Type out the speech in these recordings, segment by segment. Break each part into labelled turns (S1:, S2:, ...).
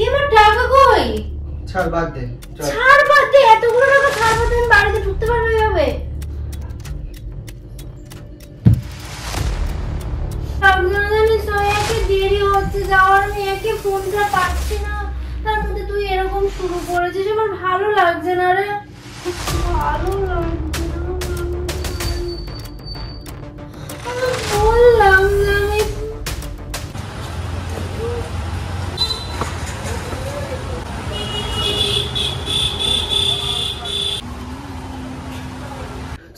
S1: এবার টাকা কই?
S2: ছাড় বাদ দে।
S1: ছাড় বাদ দে, এতগুলো টাকা ছাড় বাদ দে, বাড়িতে ঢুকতে পারবে কিভাবে? দেরি হচ্ছে যাওয়ার, আমি একে ফোনটা পাচ্ছি না, তার মধ্যে তুই এরকম শুরু করেছিস, আমার ভালো লাগছে না রে, ভালো লাগছে না। বললাম না আমি।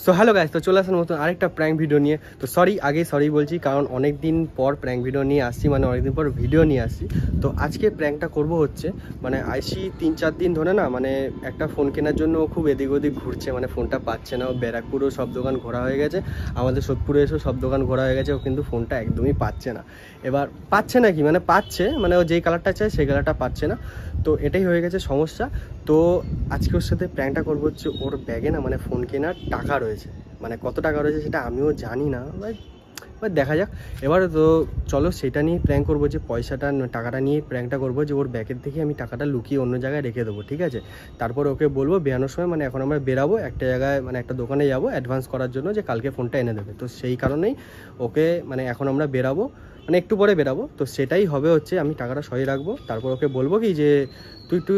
S2: সো হ্যালো গাইস, তো চলে আসার মতন আরেকটা প্র্যাঙ্ক ভিডিও নিয়ে। তো সরি বলছি, কারণ অনেক দিন পর প্র্যাঙ্ক ভিডিও নিয়ে আসছি, মানে অনেকদিন পর ভিডিও নিয়ে আসছি। তো আজকে প্র্যাঙ্কটা করব হচ্ছে, মানে আইসি 3-4 দিন ধরে না, মানে একটা ফোন কেনার জন্য খুব এদিক ওদিক ঘুরছে, মানে ফোনটা পাচ্ছে না। ও ব্যারাকপুরও সব দোকান ঘোরা হয়ে গেছে, আমাদের সোদপুরে এসেও সব দোকান ঘোরা হয়ে গেছে, ও কিন্তু ফোনটা একদমই পাচ্ছে না। এবার পাচ্ছে না কি, মানে পাচ্ছে, মানে ও যেই কালারটা চায় সেই কালারটা পাচ্ছে না। তো এটাই হয়ে গেছে সমস্যা। তো আজকে ওর সাথে প্র্যাঙ্কটা করবো হচ্ছে, ওর ব্যাগে না মানে ফোন কেনার টাকা রয়েছে, মানে কত টাকা রয়েছে সেটা আমিও জানি না, বাট দেখা যাক। এবার তো চলো সেটা নিয়ে প্র্যাঙ্ক করবো, যে টাকাটা নিয়ে প্র্যাঙ্কটা করবো, যে ওর ব্যাগের থেকে আমি টাকাটা লুকিয়ে অন্য জায়গায় রেখে দেবো, ঠিক আছে? তারপর ওকে বলবো বেরানোর সময়, মানে এখন আমরা বেরাবো একটা জায়গায়, মানে একটা দোকানে যাবো অ্যাডভান্স করার জন্য, যে কালকে ফোনটা এনে দেবে। তো সেই কারণেই ওকে, মানে এখন আমরা বেরাবো, মানে একটু পরে বেরাবো। তো সেটাই হবে হচ্ছে, আমি টাকাটা সরিয়ে রাখবো, তারপর ওকে বলবো কি যে তুই একটু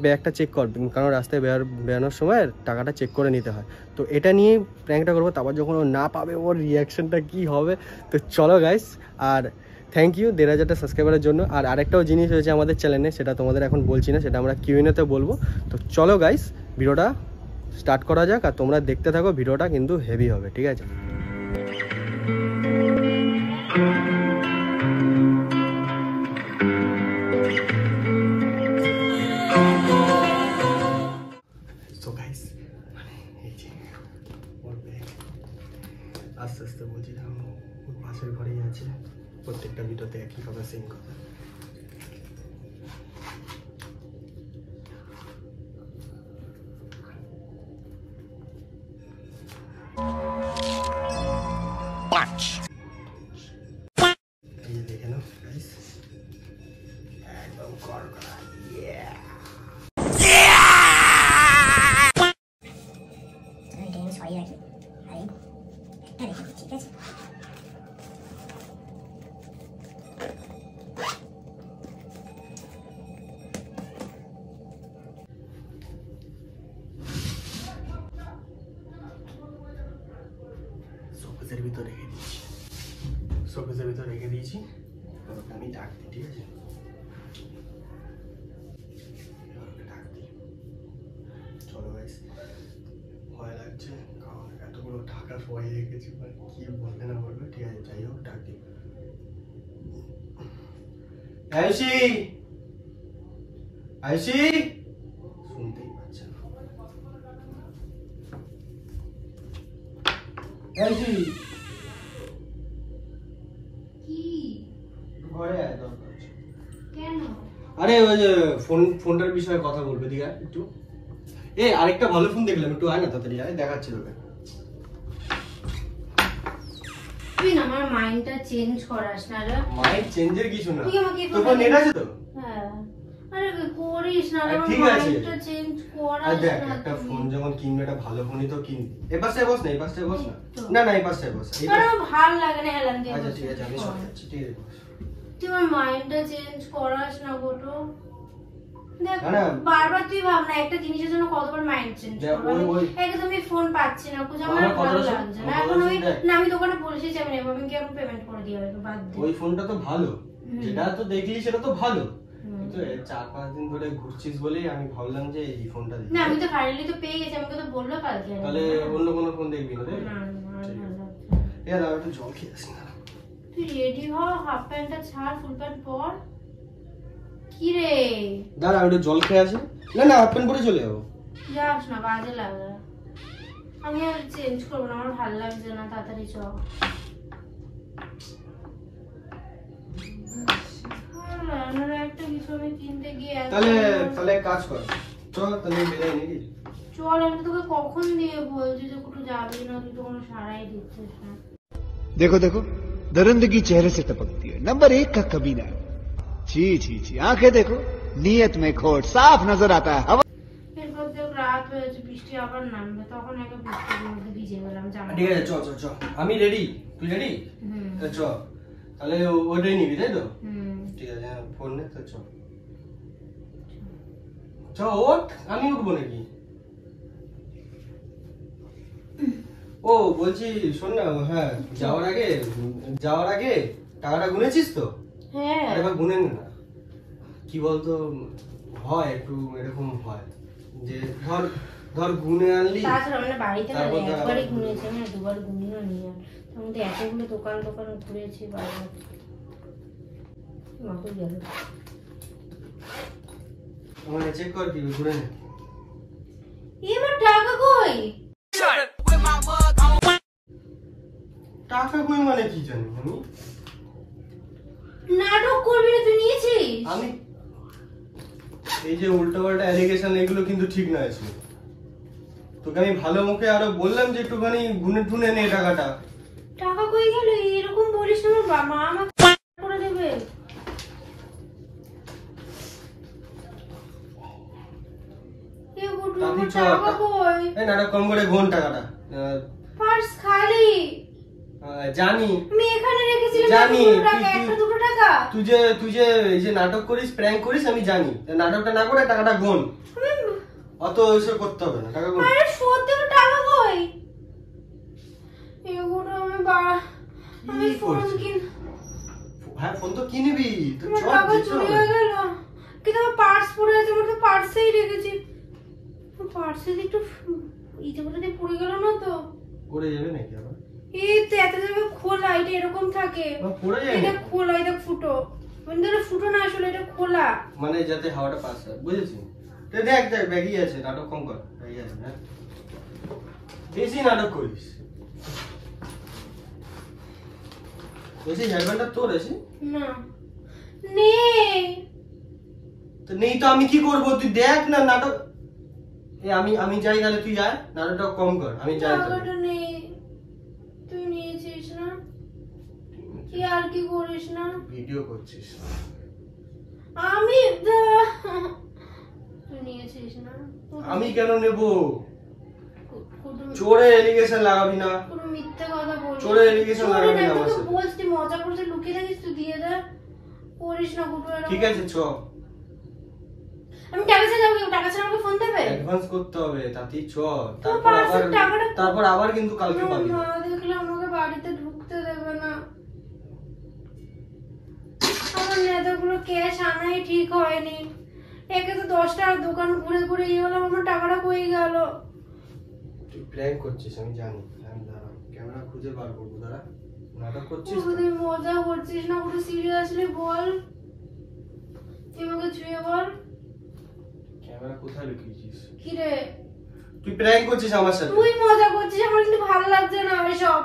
S2: ব্যাগটা চেক কর, কারণ রাস্তায় বেরানোর সময় টাকাটা চেক করে নিতে হয়। তো এটা নিয়ে প্র্যাঙ্কটা করবো, তারপর যখন ও না পাবে ওর রিয়াকশনটা কী হবে। তো চলো গাইস, আর থ্যাংক ইউ 1500টা সাবস্ক্রাইবারের জন্য। আর আরেকটাও জিনিস হয়েছে আমাদের চ্যানেলে, সেটা তোমাদের এখন বলছি না, সেটা আমরা কিউএনএতে বলবো। তো চলো গাইস, ভিডিওটা স্টার্ট করা যাক, আর তোমরা দেখতে থাকো, ভিডিওটা কিন্তু হেভি হবে, ঠিক আছে? আস্তে আস্তে বলছি, ওর পাশের ঘরেই আছে, প্রত্যেকটা ভিডিওতে একই কথা, সেম কথা। এই যে দেখে নাও গাইস, একদম কড়কড়া,
S1: ঠিক আছে?
S2: শোকেসের ভিতর রেখে দিয়েছি, ওকে আমি ডাক দিই, ঠিক আছে? ডাক দিই, চলো গাইস, ভয় লাগছে, কারণ এতগুলো টাকা সবাই রেখেছি, মানে কি বলবে না বলবে, ঠিক আছে? যাই হোক, ডাক দিই। আয়ুষি শুনতেই পাচ্ছে না। আয়ুষি
S1: কি
S2: ঘরে আয়, দরকার আছে।
S1: কেন?
S2: আরে ওই যে ফোনটার বিষয়ে কথা বলবে, দিঘা একটু। আরেকটা ভালো ফোন দেখলাম, একটু আয় না তাড়াতাড়ি, আয়, দেখাচ্ছি তোকে।
S1: তুই না আমার মাইন্ডটা চেঞ্জ করাস না রে।
S2: মাইন্ড চেঞ্জের কিছু না,
S1: তুই আমাকে
S2: তোর নেট আছে তো?
S1: হ্যাঁ, আরে করিস না, আমার
S2: ঠিক আছে,
S1: মাইন্ডটা চেঞ্জ করাস না।
S2: দেখ, একটা ফোন যখন কিনবে, একটা ভালো ফোনই তো কিনবি। এই পাশে বস না, এই পাশে বস না, না না এই পাশে বস।
S1: আমার ভালো লাগে না হেলান দিয়ে।
S2: আচ্ছা ঠিক আছে, আমি সব যাচ্ছি, ঠিক আছে?
S1: তুই আমার মাইন্ডটা চেঞ্জ করাস না গোটো। দেখ বারবার তুই ভাব না, একটা জিনিসের জন্য কতবার মাইন্ড চেঞ্জ করব। একদমই ফোন পাচ্ছি না, কুজ আমার ভালো লাগছে না এখন। আমি দোকানে বলেছি যে আমি নেব, আমি কি আমি পেমেন্ট করে দিই, হবে বাদ দে।
S2: ওই ফোনটা তো ভালো, যেটা তো দেখলি সেটা তো ভালো, কিন্তু 4-5 দিন ধরে ঘুরছিস বলেই আমি ভাবলাম যে এই ফোনটা দিই।
S1: না আমি তো ফাইনালি তো পেয়ে গেছি, আমাকে তো বললো কালকে।
S2: তাহলে অন্য কোনো ফোন দেখবি না রে?
S1: না
S2: না, একটু জল খেয়ে আসি না।
S1: তুই রেডি হ, হাফ প্যান্টটা ছাড়, ফুল প্যান্ট পর। কি রে?
S2: দাঁড়া, আমি একটু জল খেয়ে আসি। না না, হাফ প্যান্ট পরে চলে যাবো।
S1: যাস না, বাজে লাগে। আমি আর চেঞ্জ করবো না, আমার ভালো লাগছে না, তাড়াতাড়ি চ। একটা কিছু আমি কিনতে গিয়ে
S2: তাহলে কাজ কর, চল তাহলে বেরাই নাকি?
S1: চল, আমি তোকে কখন দিয়ে বলছি যে কোথাও যাবি না, তুই তো কোনো সারাই দিচ্ছিস না।
S3: देखो देखो दरिंदगी चेहरे से टपकती है, नंबर 1 का कमीना है। छी छी छी, आंखें देखो, नीयत में खोट साफ नजर आता है।
S1: এরপর তো রাত হয়েছে, বৃষ্টি আবার নামবে, তখন একে বৃষ্টির মধ্যে ভিজে গেলাম জামা।
S2: ঠিক আছে, চ চ চ, আমি রেডি, তুই রেডি? চ, তাহলে ওটাই নিবি তাই তো? ঠিক আছে, ফোন নে তো, চ চ, ওঠ, আমি উঠবো নাকি? ও বলছি শোন না, হ্যাঁ যাওয়ার আগে টাকাটা গুনেছিস তো?
S1: হ্যাঁ,
S2: আরেকবার গুনে নে না। কি বলতো, হয় একটু এরকম হয় যে ধর গুনে আনলি,
S1: তাছাড়া মানে বাড়িতে না একবারই গুনেছি, না দুবার গুনিও নি। তখন তো এতগুলো দোকান ঘুরেছি বারবার। মাকে গেল
S2: মানে চেক কর কি ঘুরে নে।
S1: এবার টাকা কই?
S2: টাকা কই মানে কি জানি আমি?
S1: নাটক করবি না, তুই নিয়েছিস?
S2: আমি এই যে উল্টোপাল্টা অ্যালিগেশন, এগুলো কিন্তু ঠিক নয়। আছে তোকে আমি ভালো মুখে আরো বললাম যে একটুখানি গুনে টুনে নে টাকাটা।
S1: টাকা কই গেল? এরকম বলিস না, মা আমাকে করে দেবে। টাকা কই?
S2: এই নাটক কম করে গুন টাকাটা।
S1: পার্স খালি।
S2: জানি
S1: আমি এখানে রেখেছিলাম,
S2: জানি
S1: একটা দুটো টাকা।
S2: তুই যে এই যে নাটক করিস, প্র্যাঙ্ক করিস, আমি জানি। নাটকটা না করে টাকাটা গুন। অত এসব করতে হবে না, টাকা গুন।
S1: আরে সত্যি তো টাকা কই? এগুলো আমি ফোন কিন।
S2: হ্যাঁ, ফোন তো কিনবি। তো চল,
S1: টাকা চুরি হয়ে গেল। কিন্তু আমার পার্স পড়ে আছে, আমি তো পার্সেই রেখেছি। পার্সে একটু ইতে করে দিয়ে পড়ে গেল না তো?
S2: পড়ে যাবে নাকি আবার?
S1: এই তো এত জায়গা খোলা, এটা এরকম থাকে।
S2: পড়ে যাবে,
S1: এটা খোলা, এটা ফুটো। মানে ফুটো না, আসলে এটা খোলা,
S2: মানে যাতে হাওয়াটা পাস হয়, বুঝেছিস? তো দেখ ব্যাগই আছে, নাটক কম কর। ব্যাগই আছে না, বেশি নাটক করিস। বলছি হেডব্যান্ডটা তোর আছে
S1: না? নেই
S2: তো। নেই তো আমি কি করব? তুই দেখ না নাটক। আমি যাই, তাহলে তুই আয়, নাটকটা কম কর, আমি যাই।
S1: টাকাটা নেই। তুই নিয়েছিস না? কি আর কি করিস না?
S2: ভিডিও করছিস?
S1: আমি তুই নিয়েছিস না?
S2: আমি কেন নেব? চোরে এলিগেশন লাগাবি না।
S1: পুরো মিথ্যা কথা বলিস।
S2: চোরে এলিগেশন লাগাবি না আমার সাথে।
S1: বলছিস তুই মজা করছিস, লুকিয়ে রাখিস, তুই দিয়ে দে। করিস না কুটু এরকম।
S2: ঠিক আছে, চ।
S1: আমি টাকা ছাড়া যাবো, টাকা ছাড়া আমাকে ফোন দেবে?
S2: অ্যাডভান্স করতে হবে, তাতেই চ।
S1: টাকাটা
S2: তারপর আবার কিন্তু কালকে পাবি।
S1: মা দেখলে আমাকে বাড়িতে ঢুকতে দেবে না। আমার নেতাগুলো ক্যাশ আনাই ঠিক হয়নি। একে তো 10টা দোকান ঘুরে ঘুরে হলাম, আমার টাকাটা কই গেল?
S2: তুই প্র্যাঙ্ক করছিস আমি জানি। আমি দাঁড়া, ক্যামেরা খুঁজে বার করবো, দাঁড়া। নাটক করছিস?
S1: তুই মজা করছিস না, পুরো সিরিয়াসলি বল। তুই আমাকে ছুঁয়ে বল।
S2: ক্যামেরা কোথায় লুকিয়েছিস?
S1: কি রে,
S2: তুই প্র্যাঙ্ক করছিস আমার সাথে?
S1: তুই মজা করছিস, আমার কিন্তু ভালো লাগছে না এসব।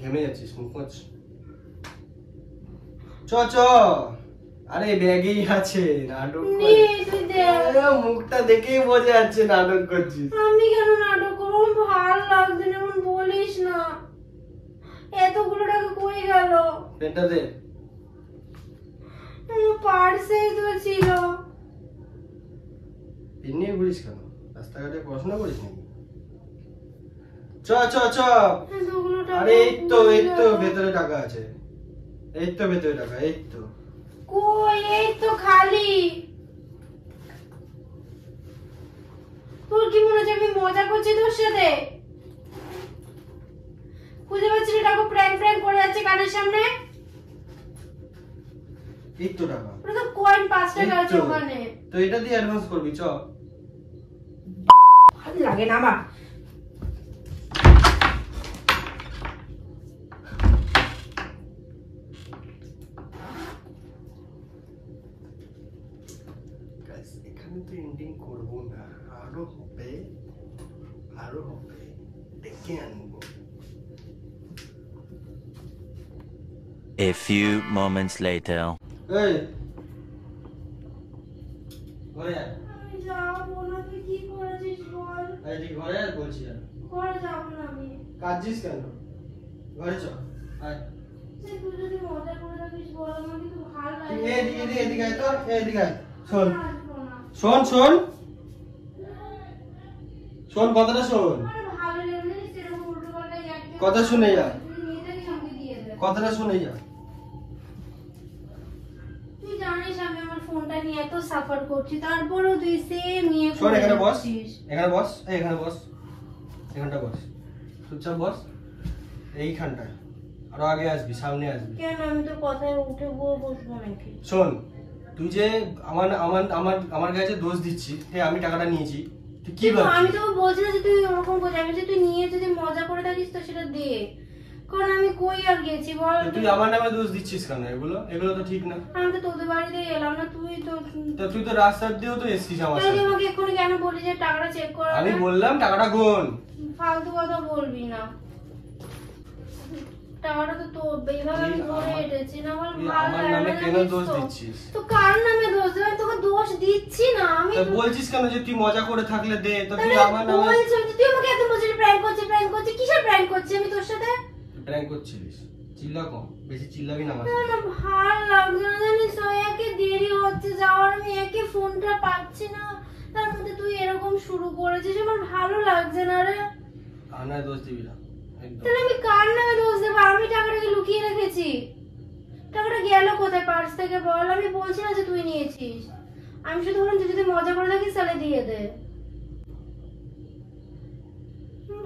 S2: ঘেমে যাচ্ছিস, মুখ মুছ। চ চ। আরে ব্যাগেই আছে, নাটক মুখটা দেখেই বোঝা যাচ্ছে নাটক করছিস।
S1: আমি কেন নাটক করবো? ভালো লাগছে না, এমন বলিস না। এতগুলো টাকা কই গেল?
S2: পেনটা দে।
S1: পার্সেই তো ছিল।
S2: পেন নিয়ে ঘুরিস কেন? রাস্তাঘাটে পড়াশোনা করিস নাকি? চ চ চ। আরে এই তো ভেতরে টাকা আছে। এই তো ভেতরে টাকা, এই তো।
S1: কই? এই তো খালি। তোর কি মনে হচ্ছে আমি মজা করছি তোর সাথে? খুঁজে পাচ্ছি না, টাকা প্র্যাঙ্ক করে যাচ্ছে কানের সামনে।
S2: এই তো টাকা।
S1: ওটা তো কয়েন 5 টাকা আছে ওখানে।
S2: তো এটা দিয়ে অ্যাডভান্স করবি, চ।
S1: ভালো লাগে না আমার।
S2: এখানে তো এন্ডিং করবো না, আরো হবে, আরো হবে, ডেকে আনবো।
S4: A few moments later.
S2: এই ঘরে আয়।
S1: আমি যাবো না, তুই কি করেছিস বল?
S2: এই তুই ঘরে আয় বলছি।
S1: ঘরে যাবো না আমি।
S2: কাঁদছিস কেন? ঘরে চ, আয়।
S1: তুই যদি মজা করে থাকিস বল, আমার কিন্তু ভালো লাগে।
S2: এদিকে আয় তো, এদিকে আয়। শোন শোন শোন শোন, কথাটা শোন,
S1: আমার ভালো লাগে না সেরকম উল্টোপাল্টা ইয়ার্কি।
S2: কথা শুনে যা,
S1: তুই নিয়ে যাবি, আমাকে দিয়ে দে।
S2: কথাটা শুনে যা।
S1: তুই জানিস আমি আমার ফোনটা নিয়ে এত সাফার করছি, তারপরেও তুই সেম নিয়ে
S2: শোন, এখানে বস,
S1: করছিস।
S2: এখানে বস, এখানে বস, এখানটা বস, চুপচাপ বস এইখানটা। আরো আগে আসবি, সামনে আসবি।
S1: কেন আমি তোর কথায় উঠে বসবো নাকি?
S2: শোন, তুই যে আমার আমার আমার আমার কাছে দোষ দিচ্ছিস, হ্যাঁ আমি টাকাটা নিয়েছি, তুই কি
S1: কিন্তু আমি
S2: ভাবছিস?
S1: তো বলছি না যে তুই ওরকম করছিস, আমি যে তুই নিয়ে যদি মজা করে থাকিস তো সেটা দে। কারণ আমি কই আর গেছি বল?
S2: তুই আমার নামে দোষ দিচ্ছিস কেন? এগুলো এগুলো তো ঠিক না।
S1: আমি তো তোদের বাড়িতে এলাম না, তুই তো
S2: তুই তো রাস্তার দিয়েও তো এসছিস আমার
S1: তুই
S2: সাথে।
S1: আমাকে এক্ষুনি কেন বলি যে টাকাটা চেক কর?
S2: আমি বললাম টাকাটা গোন।
S1: ফালতু কথা বলবি না। টাকাটা তো তোর, এইভাবে আমি ধরে এটেছি না, আমার
S2: তুই
S1: ভালো
S2: আমার
S1: লাগে
S2: নামে
S1: না
S2: কেন
S1: জানিস
S2: দোষ
S1: তো?
S2: দিচ্ছিস?
S1: তো কার নামে দোষ দেব? আমি তোকে দোষ দিচ্ছি না। আমি
S2: তা বলছিস কেন যে তুই মজা করে থাকলে দে, তো তুই
S1: তাহলে
S2: আমার নামে
S1: বলছি যে তুই আমাকে এত বলছিস প্র্যাঙ্ক করছিস, কিসের প্র্যাঙ্ক করছিস আমি তোর সাথে?
S2: প্র্যাঙ্ক করছিলিস। চিল্লা কম, বেশি চিল্লাবি না আমার
S1: না,
S2: সাথে।
S1: না, ভাল লাগছে না জানিস তো, একে দেরি হচ্ছে যাওয়ার, আমি একে ফোনটা পাচ্ছি না, তার মধ্যে তুই এরকম শুরু করেছিস, আমার ভালো লাগছে না রে।
S2: আর না দোষ দিবি না একদম।
S1: তাহলে আমি কার নামে দোষ দেবো? আমি টাকাটাকে লুকিয়ে রেখেছি। টাকাটা গেল কোথায় পার্স থেকে বল? আমি বলছি না যে তুই নিয়েছিস, আমি শুধু বললাম তুই যদি মজা করে থাকিস তাহলে দিয়ে দে।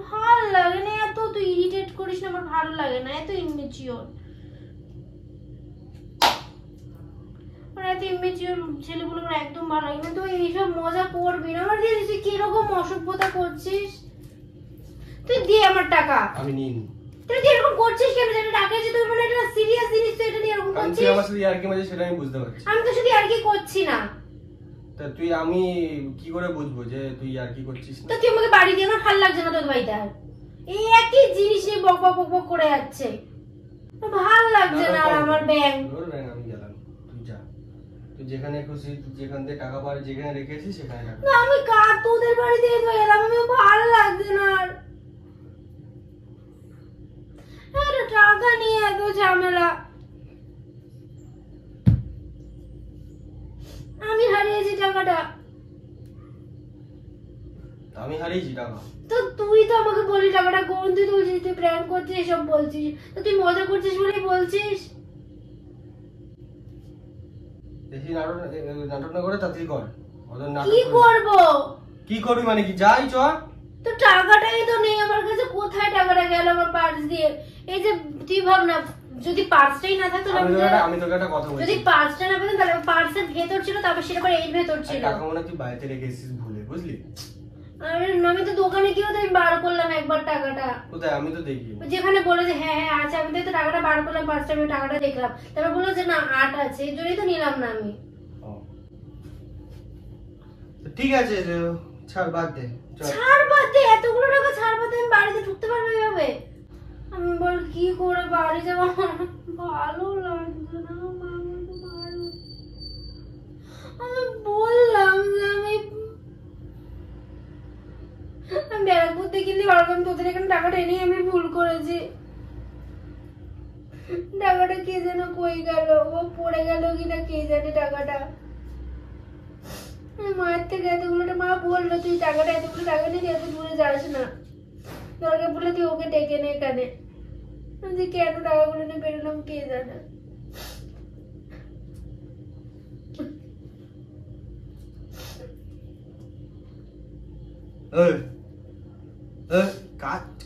S1: ভাল লাগে না এত, তুই ইরিটেট করিস না, আমার ভালো লাগে না, এত ইমেচিওর। এত ইমেচিওর ছেলেগুলো আমার একদম ভালো লাগে না। তুই এইসব মজা করবি না, আমার দিয়ে তুই কিরকম অসভ্যতা করছিস। তুই দে আমার টাকা।
S2: আমি নিইনি।
S1: তুই যে এরকম করছিস কেন? যেটা টাকা যে তুই মানে এটা সিরিয়াস জিনিস, তুই এটা নিয়ে এরকম
S2: কারণ
S1: করছিস।
S2: তুই আমার সাথে ইয়ার্কি মাঝে সেটা আমি বুঝতে পারছি।
S1: আমি তো শুধু আর কি করছি না।
S2: তা তুই আমি কি করে বুঝবো যে তুই ইয়ার্কি করছিস না?
S1: তো তুই আমাকে বাড়ি দিয়ে, আমার ভালো লাগছে না তোর বাড়িতে আর। এই একই জিনিস নিয়ে বক বক বক বক করে যাচ্ছে, ভালো লাগছে না আর আমার ব্যাংক।
S2: তোর ব্যাংক আমি গেলাম, তুই যা, তুই যেখানে খুশি, যেখান থেকে টাকা পারে, যেখানে রেখেছিস সেখানে টাকা।
S1: না আমি তোদের বাড়িতে তো এলাম, আমি ভালো লাগছে না আর। আরে টাকা নিয়ে এত ঝামেলা। আমি হারিয়েছি টাকাটা।
S2: আমি হারিয়েছি টাকা?
S1: তো তুই তো আমাকে বলি টাকাটা কোন, তুই তো বলছিস তুই প্র্যাঙ্ক করছিস, এসব বলছিস, তো তুই মজা করছিস বলেই বলছিস।
S2: বেশি নাটক না করে তাড়াতাড়ি কর। ওদের নাটক
S1: কি করব?
S2: কি করবি মানে কি? যাই চ।
S1: তো টাকাটাই তো নেই আমার কাছে, কোথায় টাকাটা গেল আমার পার্স দিয়ে? এই যে তুই ভাব না, যদি পার্সটাই না থাকতো,
S2: আমি তোকে একটা কথা বলছি,
S1: যদি পার্সটা না পেতাম তাহলে পার্সের ভেতর ছিল, তারপর সেটা পরে এর ভেতর ছিল।
S2: টাকা মনে হয় তুই বাড়িতে রেখে এসেছিস ভুলে, বুঝলি?
S1: আরে আমি তো দোকানে গিয়েও তো আমি বার করলাম একবার টাকাটা,
S2: কোথায়? আমি তো দেখি।
S1: যেখানে বলে যে হ্যাঁ হ্যাঁ আছে, আমি তো টাকাটা বার করলাম, পার্সটা আমি টাকাটা দেখলাম, তারপর বললো যে না 8 আছে, এই জন্যই তো নিলাম না আমি।
S2: ঠিক আছে, ছাড়, বাদ দে।
S1: ছাড় বাদ দে, এতগুলো টাকা ছাড় বাদ দে, আমি বাড়িতে ঢুকতে পারবো এভাবে? আমি বল কি করে বাড়ি যাবো, ভালো লাগছে না, আমি বললাম যে আমি ব্যারাকপুর থেকে কিনতে পারবো, আমি তোদের এখানে টাকাটা এনে আমি ভুল করেছি। টাকাটা কে যেন কই গেল, ও পড়ে গেল কিনা কে জানে টাকাটা। মায়ের থেকে এতগুলো, মা বললো তুই টাকাটা, এতগুলো টাকা নিয়ে এত দূরে যাস না, দরকার বলে তুই ওকে ডেকে নে এখানে। যে কেন টাকাগুলো নিয়ে বেরোলাম কে জানে।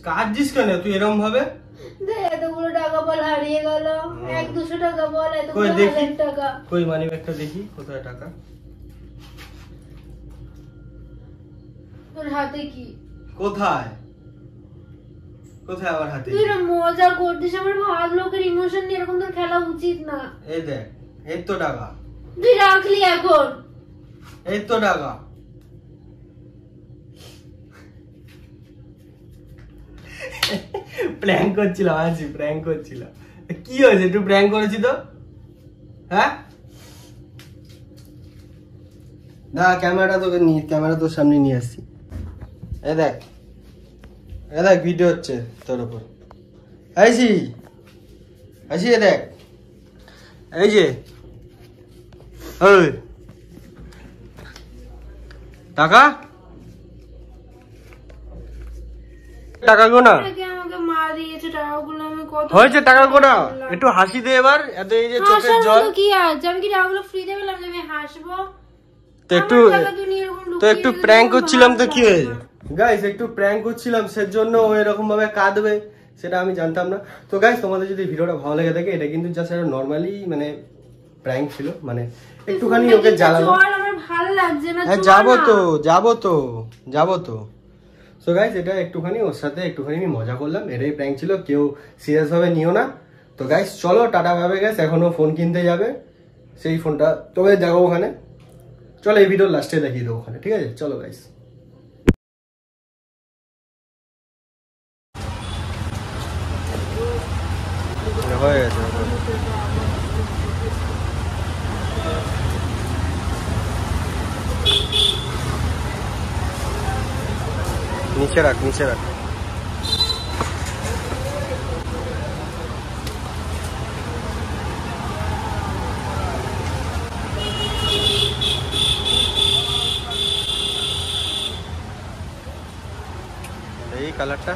S2: কাঁদছিস কেন তুই এরকম ভাবে?
S1: এতগুলো টাকা বল হারিয়ে গেল, 100-200 টাকা বল, এতগুলো 1000 টাকা।
S2: কই মানি ব্যাগটা দেখি, কোথায় টাকা?
S1: তোর হাতে কি?
S2: কোথায় কোথায় আমার হাতে?
S1: তুই না মজা করছিস, আমার ভালো লোকের ইমোশন নিয়ে এরকম তোর খেলা উচিত না।
S2: এই দেখ, এই তো টাকা।
S1: তুই রাখলি এখন?
S2: এই তো টাকা। প্র্যাঙ্ক করছিলাম, আছি প্র্যাঙ্ক করছিলাম। কি হয়েছে, একটু প্র্যাঙ্ক করেছি তো? হ্যাঁ না, ক্যামেরাটা তোকে নিয়ে, ক্যামেরা তোর সামনে নিয়ে আসছি। এ দেখ, এ দেখ ভিডিও হচ্ছে তোর উপর। আইসি আসি দেখ এই যে ওই টাকা টাকাগুলো না
S1: আমাকে মা দিয়েছে, টাকাগুলো আমি কত
S2: হয়েছে টাকাগুলো একটু হাসি দে এবার, এত এই যে চোখের জল
S1: কি আছে, আমি কি টাকাগুলো ফ্রিতে পেলাম যে আমি হাসবো?
S2: তো একটু প্র্যাঙ্ক করছিলাম তো কি হয়েছে গাইস, একটু প্র্যাঙ্ক করছিলাম সেজন্য ও এরকম ভাবে কাঁদবে সেটা আমি জানতাম না। তো গাইস তোমাদের যদি ভিডিওটা ভালো লেগে থাকে, এটা কিন্তু জাস্ট একটা নরমালি মানে প্র্যাঙ্ক ছিল, মানে একটুখানি ওকে জ্বালানো।
S1: আমার ভালো লাগছে না।
S2: হ্যাঁ যাবো তো সো গাইস এটা একটুখানি ওর সাথে একটুখানি আমি মজা করলাম, এটাই প্র্যাঙ্ক ছিল, কেউ সিরিয়াস ভাবে নিও না। তো গাইস চলো টাটা ভাবে গাইস, এখনো ফোন কিনতে যাবে, সেই ফোনটা তবে দেখো ওখানে, চলো এই ভিডিওর লাস্টে দেখিয়ে দেবো ওখানে, ঠিক আছে চলো গাইস। হয়ে গেছে নিচে রাখ এই কালারটা